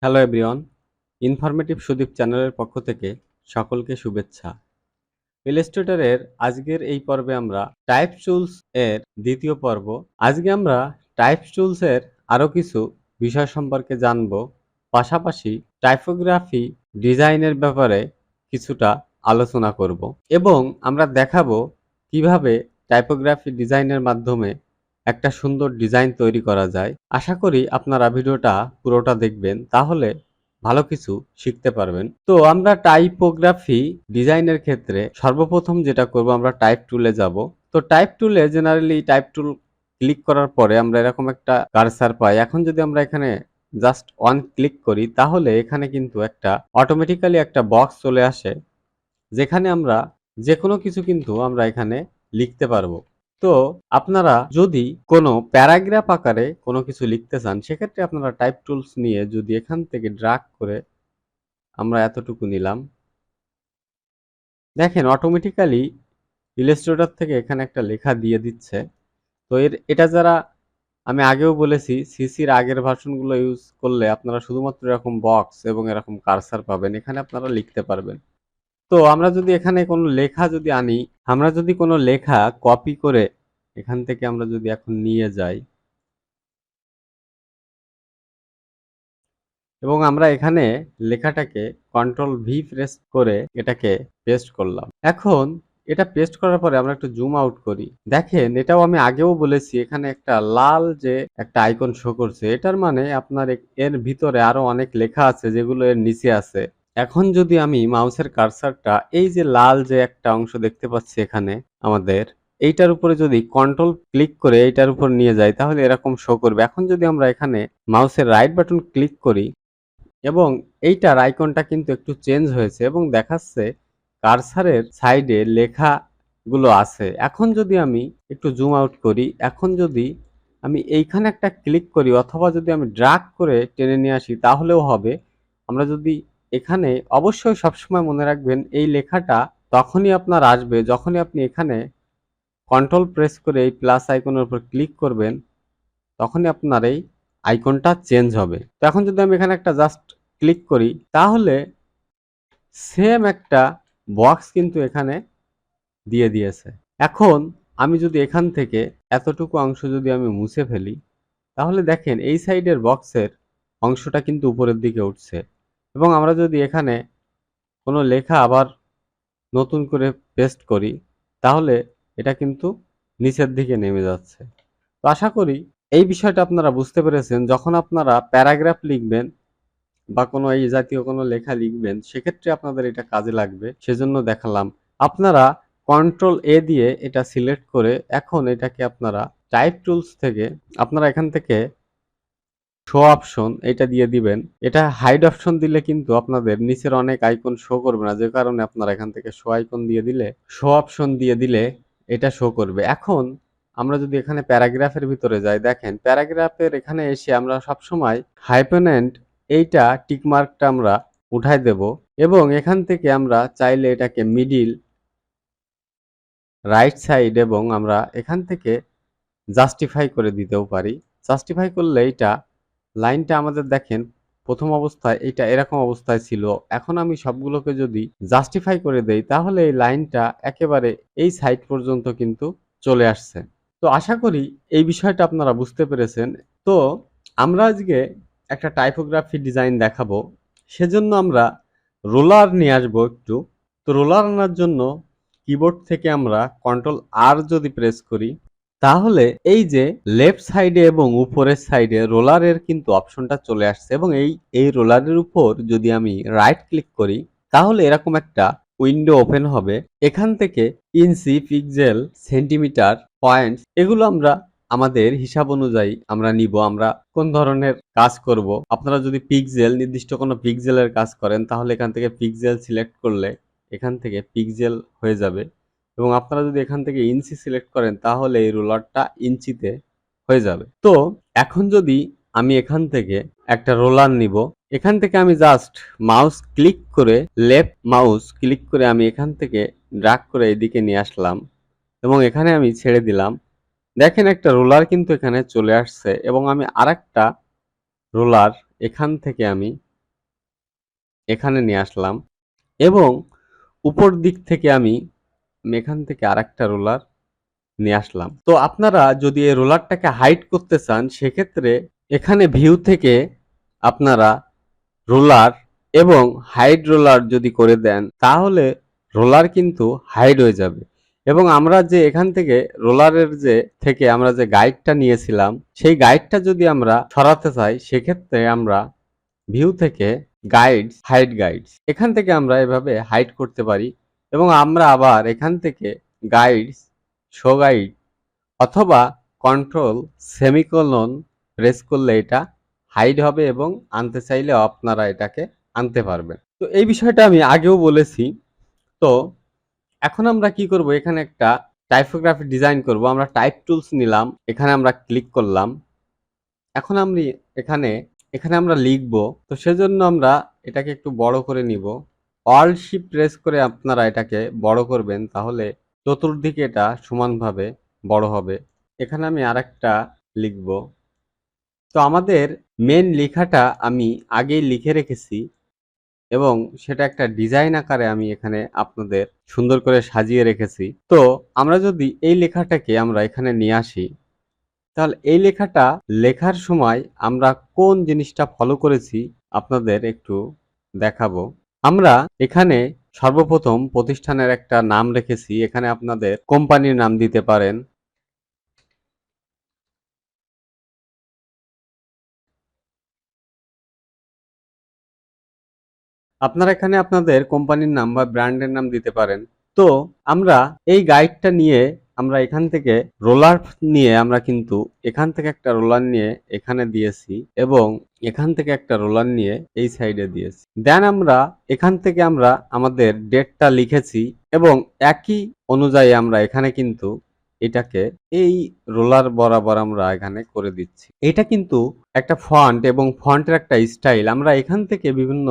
Hello everyone, informative Sudip চ্যানেলের পক্ষ থেকে সকলকে শুভেচ্ছা। ইলাস্ট্রেটরের আজকের এই পর্বে আমরা টাইপ টুলস এর দ্বিতীয় পর্ব। আজকে আমরা টাইপ টুলস এর আরও কিছু বিষয় সম্পর্কে জানব, পাশাপাশি টাইপোগ্রাফি ডিজাইনের ব্যাপারে কিছুটা আলোচনা করব এবং আমরা দেখাবো কিভাবে টাইপোগ্রাফি ডিজাইনের মাধ্যমে একটা সুন্দর ডিজাইন তৈরি করা যায়। আশা করি আপনারা ভিডিওটা পুরোটা দেখবেন, তাহলে ভালো কিছু শিখতে পারবেন। তো আমরা টাইপোগ্রাফি ডিজাইনের ক্ষেত্রে সর্বপ্রথম যেটা করব, আমরা টাইপ টুলে যাব। তো টাইপ টুলে জেনারেলি টাইপ টুল ক্লিক করার পরে আমরা এরকম একটা কার্সার পাই। এখন যদি আমরা এখানে জাস্ট ওয়ান ক্লিক করি, তাহলে এখানে কিন্তু একটা অটোমেটিক্যালি একটা বক্স চলে আসে, যেখানে আমরা যে কোনো কিছু কিন্তু আমরা এখানে লিখতে পারবো। তো আপনারা যদি কোনো প্যারাগ্রাফ আকারে কোনো কিছু লিখতে চান, সেক্ষেত্রে আপনারা টাইপ টুলস নিয়ে যদি এখান থেকে ড্র্যাগ করে আমরা এতটুকু নিলাম, দেখেন অটোমেটিক্যালি ইলাস্ট্রেটর থেকে এখানে একটা লেখা দিয়ে দিচ্ছে। তো এটা যারা আমি আগেও বলেছি, সিসির আগের ভার্সনগুলো ইউজ করলে আপনারা শুধুমাত্র এরকম বক্স এবং এরকম কার্সার পাবেন, এখানে আপনারা লিখতে পারবেন। তো আমরা যদি এখানে কোনো লেখা যদি আনি, আমরা যদি কোনো লেখা কপি করে এখান থেকে আমরা যদি এখন নিয়ে যাই এবং আমরা এখানে লেখাটাকে কন্ট্রোল ভি প্রেস করে এটাকে পেস্ট করলাম। এখন এটা পেস্ট করার পরে আমরা একটু জুম আউট করি। দেখেন, এটাও আমি আগেও বলেছি, এখানে একটা লাল যে একটা আইকন শো করছে, এটার মানে আপনার এর ভিতরে আরো অনেক লেখা আছে যেগুলো এর নিচে আছে। এখন যদি আমি মাউসের কার্সারটা এই যে লাল যে একটা অংশ দেখতে পাচ্ছি এখানে আমাদের, এইটার উপরে যদি কন্ট্রোল ক্লিক করে এইটার উপর নিয়ে যাই, তাহলে এরকম শো করবে। এখন যদি আমরা এখানে মাউসের রাইট বাটন ক্লিক করি এবং এইটার আইকনটা কিন্তু একটু চেঞ্জ হয়েছে এবং দেখাচ্ছে কার্সারের সাইডে লেখাগুলো আছে। এখন যদি আমি একটু জুম আউট করি, এখন যদি আমি এইখানে একটা ক্লিক করি অথবা যদি আমি ড্র্যাগ করে টেনে নিয়ে আসি, তাহলেও হবে। আমরা যদি এখানে অবশ্যই সবসময় মনে রাখবেন, এই লেখাটা তখনই আপনার আসবে যখনই আপনি এখানে কন্ট্রোল প্রেস করে এই প্লাস আইকনের উপর ক্লিক করবেন, তখনই আপনার এই আইকনটা চেঞ্জ হবে। তো এখন যদি আমি এখানে একটা জাস্ট ক্লিক করি, তাহলে সেম একটা বক্স কিন্তু এখানে দিয়ে দিয়েছে। এখন আমি যদি এখান থেকে এতটুকু অংশ যদি আমি মুছে ফেলি, তাহলে দেখেন এই সাইডের বক্সের অংশটা কিন্তু উপরের দিকে উঠছে এবং আমরা যদি এখানে কোনো লেখা আবার নতুন করে পেস্ট করি, তাহলে এটা কিন্তু নিচের দিকে নেমে যাচ্ছে। তো আশা করি এই বিষয়টা আপনারা বুঝতে পেরেছেন। যখন আপনারা প্যারাগ্রাফ লিখবেন বা কোনো এই জাতীয় কোনো লেখা লিখবেন, সেক্ষেত্রে আপনাদের এটা কাজে লাগবে, সেজন্য দেখালাম। আপনারা কন্ট্রোল এ দিয়ে এটা সিলেক্ট করে এখন এটাকে আপনারা টাইপ টুলস থেকে আপনারা এখান থেকে শো অপশন এটা দিয়ে দিবেন। এটা হাইড অপশন দিলে কিন্তু আপনাদের নিচের অনেক আইকন শো করবে না, যে কারণে আপনারা এখান থেকে শো আইকন দিয়ে দিলে, শো অপশন দিয়ে দিলে এটা শো করবে। এখন আমরা যদি এখানে প্যারাগ্রাফের ভিতরে যাই, দেখেন প্যারাগ্রাফের এখানে এসে আমরা সবসময় হাইপেনেন্ট এইটা টিকমার্কটা আমরা উঠাই দেব এবং এখান থেকে আমরা চাইলে এটাকে মিডিল, রাইট সাইড এবং আমরা এখান থেকে জাস্টিফাই করে দিতেও পারি। জাস্টিফাই করলে এইটা লাইনটা আমাদের দেখেন প্রথম অবস্থায় এইটা এরকম অবস্থায় ছিল, এখন আমি সবগুলোকে যদি জাস্টিফাই করে দেই, তাহলে এই লাইনটা একেবারে এই সাইড পর্যন্ত কিন্তু চলে আসছে। তো আশা করি এই বিষয়টা আপনারা বুঝতে পেরেছেন। তো আমরা আজকে একটা টাইপোগ্রাফি ডিজাইন দেখাবো, সেজন্য আমরা রোলার নিয়ে আসবো একটু। তো রোলার আনার জন্য কিবোর্ড থেকে আমরা কন্ট্রোল আর যদি প্রেস করি, তাহলে এই যে লেফট সাইডে এবং উপরের সাইডে রোলারের কিন্তু অপশনটা চলে আসছে এবং এই রোলারের উপর যদি আমি রাইট ক্লিক করি, তাহলে এরকম একটা উইন্ডো ওপেন হবে। এখান থেকে ইঞ্চি, পিক্সেল, সেন্টিমিটার, পয়েন্টস এগুলো আমরা আমাদের হিসাব অনুযায়ী আমরা নিব, আমরা কোন ধরনের কাজ করব। আপনারা যদি পিক্সেল, নির্দিষ্ট কোনো পিক্সেলের কাজ করেন, তাহলে এখান থেকে পিক্সেল সিলেক্ট করলে এখান থেকে পিক্সেল হয়ে যাবে এবং আপনারা যদি এখান থেকে ইঞ্চি সিলেক্ট করেন, তাহলে এই রোলারটা ইঞ্চিতে হয়ে যাবে। তো এখন যদি আমি এখান থেকে একটা রোলার নিব, এখান থেকে আমি জাস্ট মাউস ক্লিক করে, লেফট মাউস ক্লিক করে আমি এখান থেকে ড্র্যাগ করে এদিকে নিয়ে আসলাম এবং এখানে আমি ছেড়ে দিলাম। দেখেন একটা রোলার কিন্তু এখানে চলে আসছে এবং আমি আরেকটা রোলার এখান থেকে আমি এখানে নিয়ে আসলাম এবং উপর দিক থেকে আমি এখান থেকে আরেকটা রোলার নিয়ে আসলাম। তো আপনারা যদি এই রোলারটাকে হাইড করতে চান সেক্ষেত্রে এখানে ভিউ থেকে আপনারা রোলার এবং হাইড রোলার যদি করে দেন তাহলে রোলার কিন্তু হাইড হয়ে যাবে এবং আমরা যে এখান থেকে রোলারের থেকে আমরা যে গাইডটা নিয়েছিলাম সেই গাইডটা যদি আমরা সরাতে চাই সেক্ষেত্রে আমরা ভিউ থেকে গাইডস হাইড গাইডস এখান থেকে আমরা এভাবে হাইড করতে পারি এবং আমরা আবার এখান থেকে গাইডস শো গাইড অথবা কন্ট্রোল সেমিকোলন প্রেস করলে এটা হাইড হবে এবং আনতে চাইলেও আপনারা এটাকে আনতে পারবেন। তো এই বিষয়টা আমি আগেও বলেছি। তো এখন আমরা কি করব, এখানে একটা টাইপোগ্রাফি ডিজাইন করব। আমরা টাইপ টুলস নিলাম, এখানে আমরা ক্লিক করলাম। এখন আমি এখানে এখানে আমরা লিখব। তো সেজন্য আমরা এটাকে একটু বড় করে নিব। অল্ট শিফট প্রেস করে আপনারা এটাকে বড় করবেন, তাহলে চতুর্দিকে এটা সমানভাবে বড় হবে। এখানে আমি আরেকটা লিখব। তো আমাদের মেন লেখাটা আমি আগেই লিখে রেখেছি এবং সেটা একটা ডিজাইন আকারে আমি এখানে আপনাদের সুন্দর করে সাজিয়ে রেখেছি। তো আমরা যদি এই লেখাটাকে আমরা এখানে নিয়ে আসি তাহলে এই লেখাটা লেখার সময় আমরা কোন জিনিসটা ফলো করেছি আপনাদের একটু দেখাবো। আমরা এখানে সর্বপ্রথম প্রতিষ্ঠানের একটা নাম রেখেছি, এখানে আপনাদের কোম্পানির নাম দিতে পারেন। আপনারা এখানে আপনাদের কোম্পানির নাম বা ব্র্যান্ডের নাম দিতে পারেন। তো আমরা এই গাইডটা নিয়ে আমরা এখান থেকে রোলার নিয়ে আমরা কিন্তু এখান থেকে একটা রোলার নিয়ে এখানে দিয়েছি এবং এখান থেকে একটা রোলার নিয়ে এই সাইডে দিয়েছি। দেন আমরা এখান থেকে আমরা আমাদের ডেটটা লিখেছি এবং একই অনুযায়ী আমরা এখানে কিন্তু এটাকে এই রোলার বরাবর আমরা এখানে করে দিচ্ছি। এটা কিন্তু একটা ফন্ট এবং ফন্টের একটা স্টাইল। আমরা এখান থেকে বিভিন্ন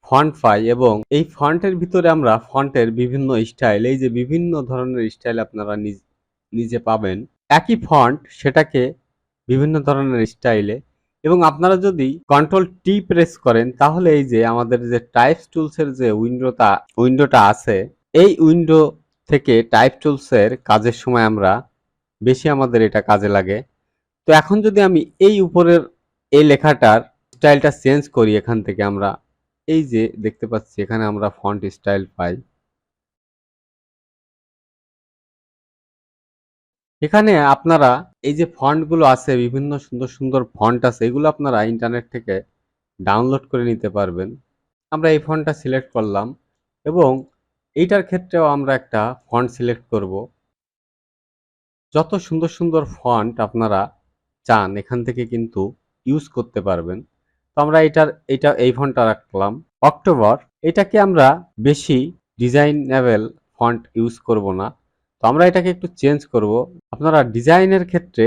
ফন্ট পাই এবং এই ফন্টের ভিতরে আমরা ফন্টের বিভিন্ন স্টাইল, এই যে বিভিন্ন ধরনের স্টাইল আপনারা নিজে পাবেন। একই ফন্ট সেটাকে বিভিন্ন ধরনের স্টাইলে এবং আপনারা যদি কন্ট্রোল টি প্রেস করেন তাহলে এই যে আমাদের যে টাইপ টুলসের যে উইন্ডোটা আছে এই উইন্ডো থেকে টাইপ টুলসের কাজের সময় আমরা বেশি আমাদের এটা কাজে লাগে। তো এখন যদি আমি এই উপরের এই লেখাটার স্টাইলটা চেঞ্জ করি, এখান থেকে আমরা এই যে দেখতে পাচ্ছি এখানে আমরা ফন্ট স্টাইল পাই। এখানে আপনারা এই যে ফন্টগুলো আছে, বিভিন্ন সুন্দর সুন্দর ফন্ট আছে, এগুলো আপনারা ইন্টারনেট থেকে ডাউনলোড করে নিতে পারবেন। আমরা এই ফন্টটা সিলেক্ট করলাম এবং এইটার ক্ষেত্রেও আমরা একটা ফন্ট সিলেক্ট করব। যত সুন্দর সুন্দর ফন্ট আপনারা চান এখান থেকে কিন্তু ইউজ করতে পারবেন। তো আমরা এই ফন্টটা রাখলাম অক্টোবর। এটাকে আমরা বেশি ডিজাইনেবল ফন্ট ইউজ করব না, তো আমরা এটাকে একটু চেঞ্জ করব। আপনারা ডিজাইনের ক্ষেত্রে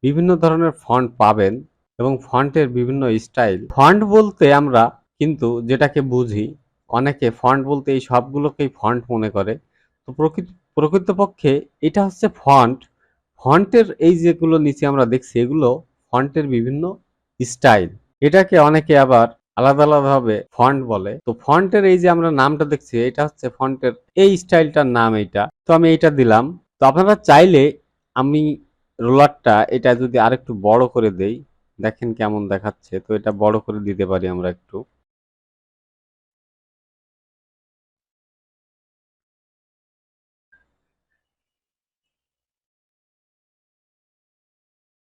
বিভিন্ন ধরনের ফন্ট পাবেন এবং ফন্টের বিভিন্ন স্টাইল। ফন্ট বলতে আমরা কিন্তু যেটাকে বুঝি, অনেকে ফন্ট বলতে এই সবগুলোকেই ফন্ট মনে করে। তো প্রকৃতপক্ষে এটা হচ্ছে ফন্ট। ফন্টের এই যেগুলো নিচে আমরা দেখছি এগুলো ফন্টের বিভিন্ন স্টাইল। এটাকে অনেকে আবার আলাদা আলাদাভাবে ফন্ট বলে। তো ফন্টের এই যে আমরা নামটা দেখছি এটা হচ্ছে ফন্টের এই স্টাইলটার নাম এইটা। তো আমি এইটা দিলাম। তো আপনারা চাইলে আমি রোলারটা এটা যদি আরেকটু বড় করে দেই, দেখেন কেমন দেখাচ্ছে। তো এটা বড় করে দিতে পারি আমরা একটু।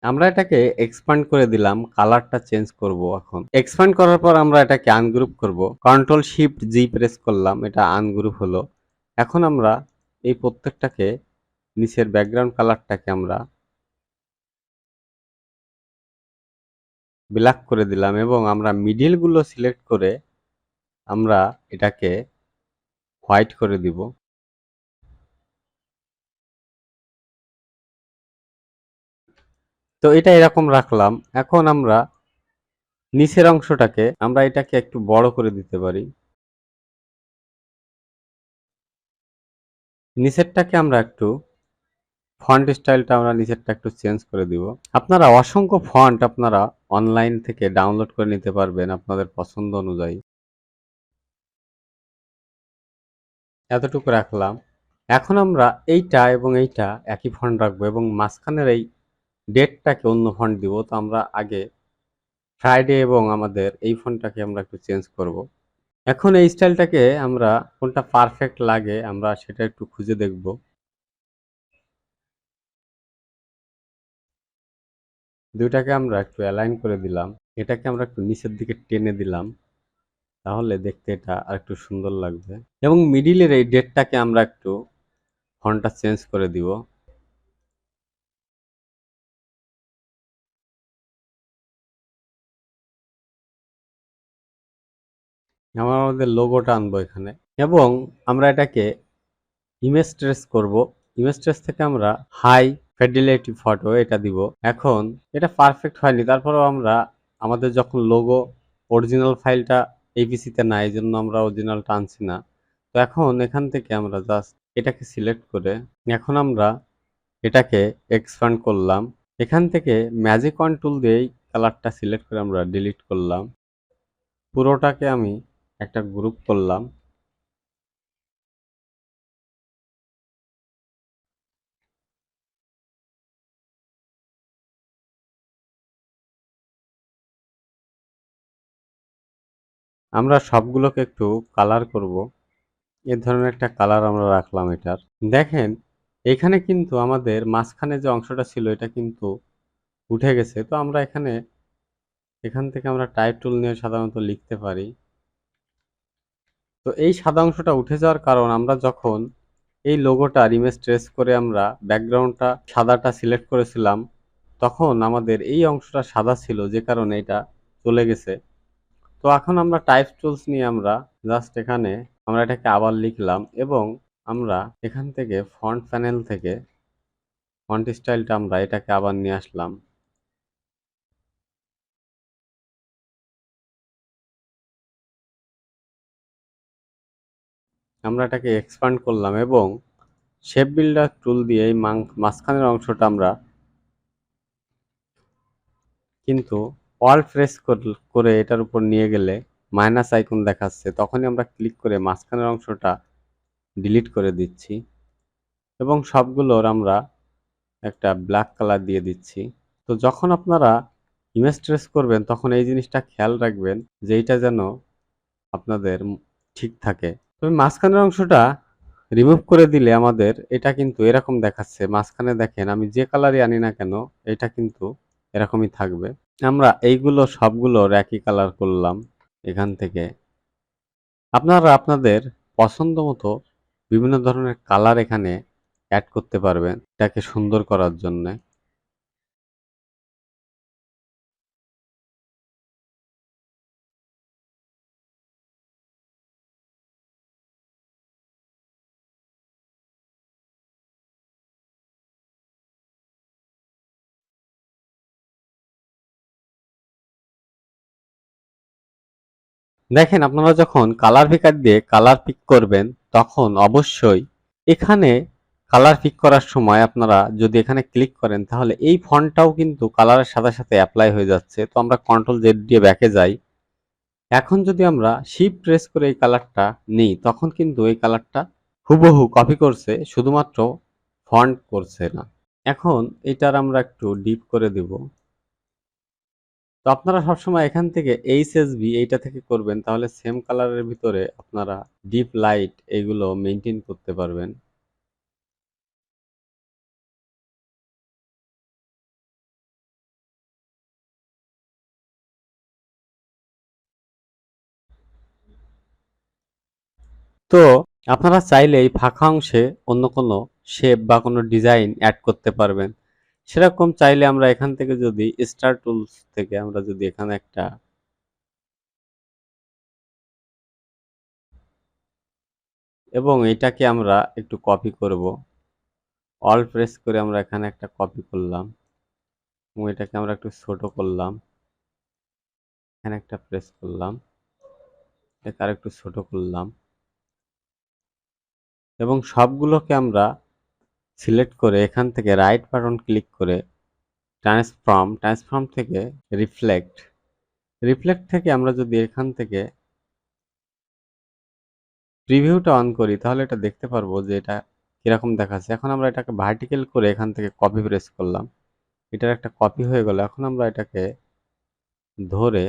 আমরা এটাকে এক্সপান্ড করে দিলাম, কালারটা চেঞ্জ করব। এখন এক্সপান্ড করার পর আমরা এটাকে আনগ্রুপ করব। কন্ট্রোল শিফট জি প্রেস করলাম, এটা আনগ্রুপ হলো। এখন আমরা এই প্রত্যেকটাকে নিচের ব্যাকগ্রাউন্ড কালারটাকে আমরা ব্ল্যাক করে দিলাম এবং আমরা মিডিল গুলো সিলেক্ট করে আমরা এটাকে হোয়াইট করে দিব। তো এটা এরকম রাখলাম। এখন আমরা নিচের অংশটাকে আমরা এটাকে একটু বড় করে দিতে পারি। নিচেরটাকে আমরা একটু ফন্ট স্টাইলটা আমরা নিচেরটা একটু চেঞ্জ করে দিব। আপনারা অসংখ্য ফন্ট আপনারা অনলাইন থেকে ডাউনলোড করে নিতে পারবেন আপনাদের পছন্দ অনুযায়ী। এতটুকু রাখলাম। এখন আমরা এইটা এবং এইটা একই ফন্ট রাখবো এবং মাঝখানের এই ডেটটাকে অন্য ফন্ট দিব। তো আমরা আগে ফ্রাইডে এবং আমাদের এই ফন্টটাকে আমরা একটু চেঞ্জ করব। এখন এই স্টাইলটাকে আমরা কোনটা পারফেক্ট লাগে আমরা সেটা একটু খুঁজে দেখব। দুইটাকে আমরা একটু অ্যালাইন করে দিলাম। এটাকে আমরা একটু নিচের দিকে টেনে দিলাম, তাহলে দেখতে এটা আরেকটু সুন্দর লাগবে। এবং মিডিলের এই ডেটটাকে আমরা একটু ফন্টটা চেঞ্জ করে দিব। আমরা আমাদের লোগোটা আনবো এখানে এবং আমরা এটাকে ইমেজ ট্রেস করব। ইমেজ ট্রেস থেকে আমরা হাই ফিডেলিটি ফটো এটা দিব। এখন এটা পারফেক্ট হয়নি, তারপরেও আমরা আমাদের যখন লোগো অরিজিনাল ফাইলটা এই পিসিতে নাই, এই জন্য আমরা অরিজিনাল টানছি না। তো এখন এখান থেকে আমরা জাস্ট এটাকে সিলেক্ট করে এখন আমরা এটাকে এক্সপান্ড করলাম। এখান থেকে ম্যাজিক অন টুল দিয়েই কালারটা সিলেক্ট করে আমরা ডিলিট করলাম। পুরোটাকে আমি একটা গ্রুপ করলাম। আমরা সবগুলোকে একটু কালার করব। এ ধরনের একটা কালার আমরা রাখলাম এটার। দেখেন এখানে কিন্তু আমাদের মাঝখানে যে অংশটা ছিল এটা কিন্তু উঠে গেছে। তো আমরা এখান থেকে আমরা টাইপ টুল নিয়ে সাধারণত লিখতে পারি। তো এই সাদা অংশটা উঠে যাওয়ার কারণ আমরা যখন এই লোগোটার ইমেজ ট্রেস করে আমরা ব্যাকগ্রাউন্ডটা সাদাটা সিলেক্ট করেছিলাম, তখন আমাদের এই অংশটা সাদা ছিল, যে কারণে এটা চলে গেছে। তো এখন আমরা টাইপ টুলস নিয়ে আমরা জাস্ট এখানে আমরা এটাকে আবার লিখলাম এবং আমরা এখান থেকে ফন্ট প্যানেল থেকে ফন্ট স্টাইলটা আমরা এটাকে আবার নিয়ে আসলাম। আমরা এটাকে এক্সপান্ড করলাম এবং শেপ বিল্ডার টুল দিয়ে এই মাঝখানের অংশটা আমরা কিন্তু অল প্রেস করে এটার উপর নিয়ে গেলে মাইনাস আইকন দেখাচ্ছে, তখনই আমরা ক্লিক করে মাঝখানের অংশটা ডিলিট করে দিচ্ছি এবং সবগুলোর আমরা একটা ব্ল্যাক কালার দিয়ে দিচ্ছি। তো যখন আপনারা ইমেজ ট্রেস করবেন তখন এই জিনিসটা খেয়াল রাখবেন যে এইটা যেন আপনাদের ঠিক থাকে। তবে মাঝখানের অংশটা রিমুভ করে দিলে আমাদের এটা কিন্তু এরকম দেখাচ্ছে। মাঝখানে দেখেন আমি যে কালারই আনি না কেন এটা কিন্তু এরকমই থাকবে। আমরা এইগুলো সবগুলোর একই কালার করলাম। এখান থেকে আপনারা আপনাদের পছন্দ মতো বিভিন্ন ধরনের কালার এখানে অ্যাড করতে পারবেন এটাকে সুন্দর করার জন্য। দেখেন আপনারা যখন কালার পিকার দিয়ে কালার পিক করবেন তখন অবশ্যই এখানে কালার পিক করার সময় আপনারা যদি এখানে ক্লিক করেন তাহলে এই ফন্টটাও কিন্তু কালারের সাথে সাথে অ্যাপ্লাই হয়ে যাচ্ছে। তো আমরা কন্ট্রোল জেড দিয়ে ব্যাকে যাই। এখন যদি আমরা শিফট প্রেস করে এই কালারটা নিই তখন কিন্তু এই কালারটা হুবহু কপি করছে, শুধুমাত্র ফন্ট করছে না। এখন এটার আমরা একটু ডিপ করে দিব। তো আপনারা সবসময় এখান থেকে এইচএসবি এইটা থেকে করবেন, তাহলে সেম কালারের ভিতরে আপনারা ডিপ লাইট এগুলো মেনটেন করতে পারবেন। তো আপনারা চাইলে এই ফাঁকা অংশে অন্য কোনো শেপ বা কোনো ডিজাইন অ্যাড করতে পারবেন। সেরকম চাইলে আমরা এখান থেকে যদি স্টার টুলস থেকে আমরা যদি এখানে একটা এবং এটাকে আমরা একটু কপি করব, অল প্রেস করে আমরা এখানে একটা কপি করলাম এবং এটাকে আমরা একটু ছোট করলাম, এখানে একটা প্রেস করলাম, এটাকে আর একটু ছোট করলাম এবং সবগুলোকে আমরা সিলেক্ট করে এখান থেকে রাইট বাটন ক্লিক করে ট্রান্সফর্ম থেকে রিফ্লেক্ট রিফ্লেক্ট থেকে আমরা যদি এখান থেকে প্রিভিউটা অন করি তাহলে এটা দেখতে পারবো যে এটা কিরকম দেখাচ্ছে। এখন আমরা এটাকে ভার্টিক্যাল করে এখান থেকে কপি প্রেস করলাম, এটার একটা কপি হয়ে গেল। এখন আমরা এটাকে ধরে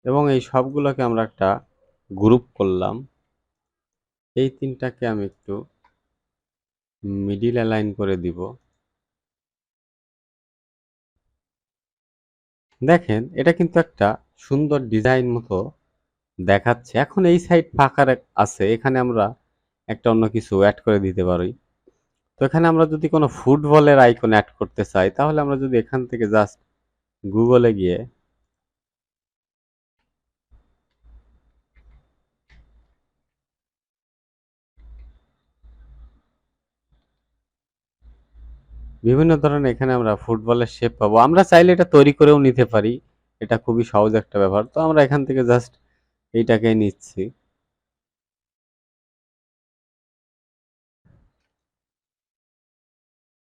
এবং এই সবগুলোকে আমরা একটা গ্রুপ করলাম। এই তিনটাকে আমি একটু মিডিল অ্যালাইন করে দিব। দেখেন এটা কিন্তু একটা সুন্দর ডিজাইন মতো দেখাচ্ছে। এখন এই সাইড ফাঁকা আছে, এখানে আমরা একটা অন্য কিছু অ্যাড করে দিতে পারি। তো এখানে আমরা যদি কোনো ফুটবলের আইকন অ্যাড করতে চাই তাহলে আমরা যদি এখান থেকে জাস্ট গুগলে গিয়ে বিভিন্ন ধরনের এখানে আমরা ফুটবলের শেপ পাবো। আমরা চাইলে এটা তৈরি করেও নিতে পারি, এটা খুবই সহজ একটা ব্যাপার। তো আমরা এখান থেকে জাস্ট এইটাকে নিচ্ছি।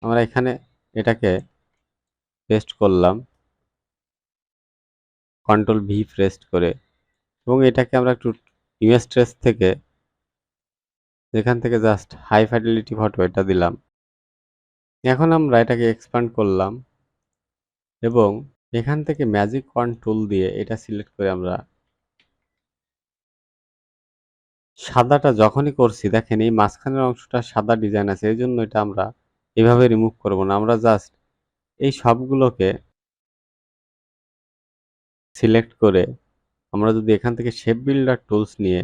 আমরা এখানে এটাকে পেস্ট করলাম কন্ট্রোল ভি প্রেস করে, এবং এটাকে আমরা একটু ইমেজ ট্রেস থেকে এখান থেকে জাস্ট হাই ফিডেলিটি ফটো এটা দিলাম। এখন আমরা এটাকে এক্সপ্যান্ড করলাম এবং এখান থেকে ম্যাজিক ওয়ান টুল দিয়ে এটা সিলেক্ট করে আমরা সাদাটা যখনই করছি, দেখেন এই মাঝখানের অংশটা সাদা ডিজাইন আছে, এই জন্য এটা আমরা এভাবে রিমুভ করব না। আমরা জাস্ট এই সবগুলোকে সিলেক্ট করে আমরা যদি এখান থেকে শেপ বিল্ডার টুলস নিয়ে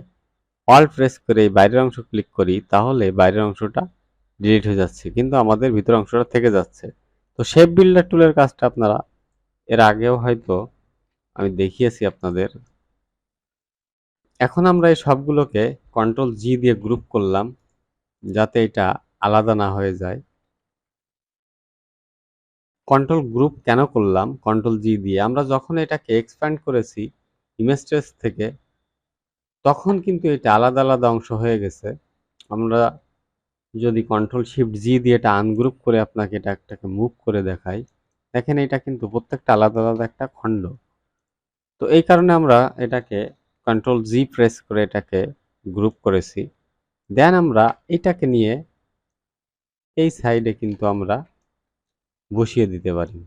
অল প্রেস করে এই বাইরের অংশ ক্লিক করি তাহলে বাইরের অংশটা ডিলিট হয়ে যাচ্ছে, কিন্তু আমাদের ভিতরের অংশটা থেকে যাচ্ছে। তো শেপ বিল্ডার টুলের কাজটা আপনারা এর আগেও হয়তো আমি দেখিয়েছি আপনাদের। এখন আমরা এই সবগুলোকে কন্ট্রোল জি দিয়ে গ্রুপ করলাম যাতে এটা আলাদা না হয়ে যায়। কন্ট্রোল গ্রুপ কেন করলাম কন্ট্রোল জি দিয়ে, আমরা যখন এটাকে এক্সপ্যান্ড করেছি ইমেজ ট্রেস থেকে তখন কিন্তু এটা আলাদা আলাদা অংশ হয়ে গেছে। আমরা যদি কন্ট্রোল শিফট জি দিয়ে এটা আনগ্রুপ করে আপনাকে এটা একটাকে মুভ করে দেখাই, দেখেন এটা কিন্তু প্রত্যেকটা আলাদা আলাদা একটা খণ্ড। তো এই কারণে আমরা এটাকে কন্ট্রোল জি প্রেস করে এটাকে গ্রুপ করেছি। দেন আমরা এটাকে নিয়ে এই সাইডে কিন্তু আমরা বসিয়ে দিতে পারি।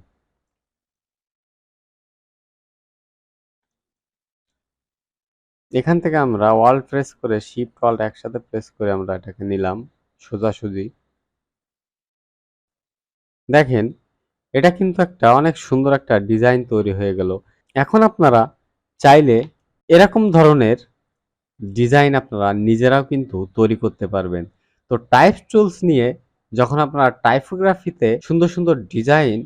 এখান থেকে আমরা অল প্রেস করে শিফট অল্ট একসাথে প্রেস করে আমরা এটাকে নিলাম সোজাসুজি। দেখেন এটা কিন্তু একটা অনেক সুন্দর একটা ডিজাইন তৈরি হয়ে গেল। এখন আপনারা চাইলে এরকম ধরনের ডিজাইন আপনারা নিজেরাও কিন্তু তৈরি করতে পারবেন। তো টাইপ টুলস নিয়ে যখন আপনারা টাইপোগ্রাফিতে সুন্দর সুন্দর ডিজাইন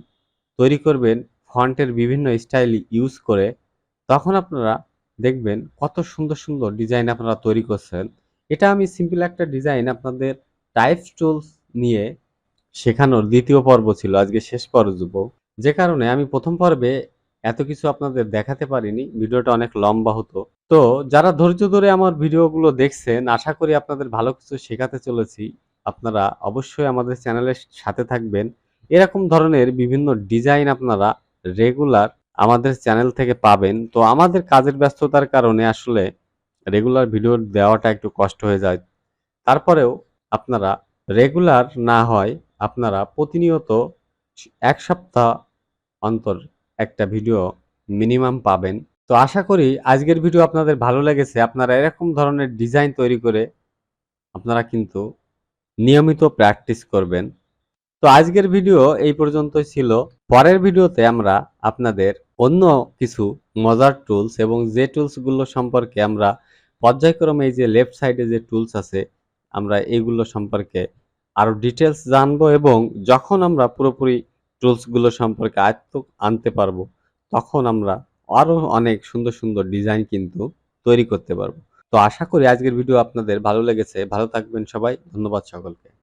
তৈরি করবেন ফন্টের বিভিন্ন স্টাইল ইউজ করে, তখন আপনারা দেখবেন কত সুন্দর সুন্দর ডিজাইন আপনারা তৈরি করছেন। এটা আমি সিম্পল একটা ডিজাইন আপনাদের টাইপ টুলস নিয়ে শেখানোর দ্বিতীয় পর্ব ছিল, আজকে শেষ পর্ব, যে কারণে আমি প্রথম পর্বে এত কিছু আপনাদের দেখাতে পারিনি, ভিডিওটা অনেক লম্বা হতো। তো যারা ধৈর্য ধরে আমার ভিডিওগুলো দেখছেন আশা করি আপনাদের ভালো কিছু শেখাতে চলেছি। আপনারা অবশ্যই আমাদের চ্যানেলের সাথে থাকবেন। এরকম ধরনের বিভিন্ন ডিজাইন আপনারা রেগুলার আমাদের চ্যানেল থেকে পাবেন। তো আমাদের কাজের ব্যস্ততার কারণে আসলে রেগুলার ভিডিও দেওয়াটা একটু কষ্ট হয়ে যায়। তারপরেও আপনারা রেগুলার না হয় আপনারা প্রতিনিয়ত এক সপ্তাহ অন্তর একটা ভিডিও মিনিমাম পাবেন। তো আশা করি আজকের ভিডিও আপনাদের ভালো লেগেছে। আপনারা এরকম ধরনের ডিজাইন তৈরি করে আপনারা কিন্তু নিয়মিত প্র্যাকটিস করবেন। তো আজকের ভিডিও এই পর্যন্তই ছিল। পরের ভিডিওতে আমরা আপনাদের অন্য কিছু মজার টুলস এবং যে টুলসগুলো সম্পর্কে আমরা পর্যায়ক্রমে এই যে লেফট সাইডে যে টুলস আছে আমরা এগুলো সম্পর্কে আরো ডিটেলস জানবো, এবং যখন আমরা পুরোপুরি টুলসগুলো সম্পর্কে আয়ত্ত আনতে পারবো তখন আমরা আরো অনেক সুন্দর সুন্দর ডিজাইন কিন্তু তৈরি করতে পারবো। তো আশা করি আজকের ভিডিও আপনাদের ভালো লেগেছে। ভালো থাকবেন সবাই। ধন্যবাদ সকলকে।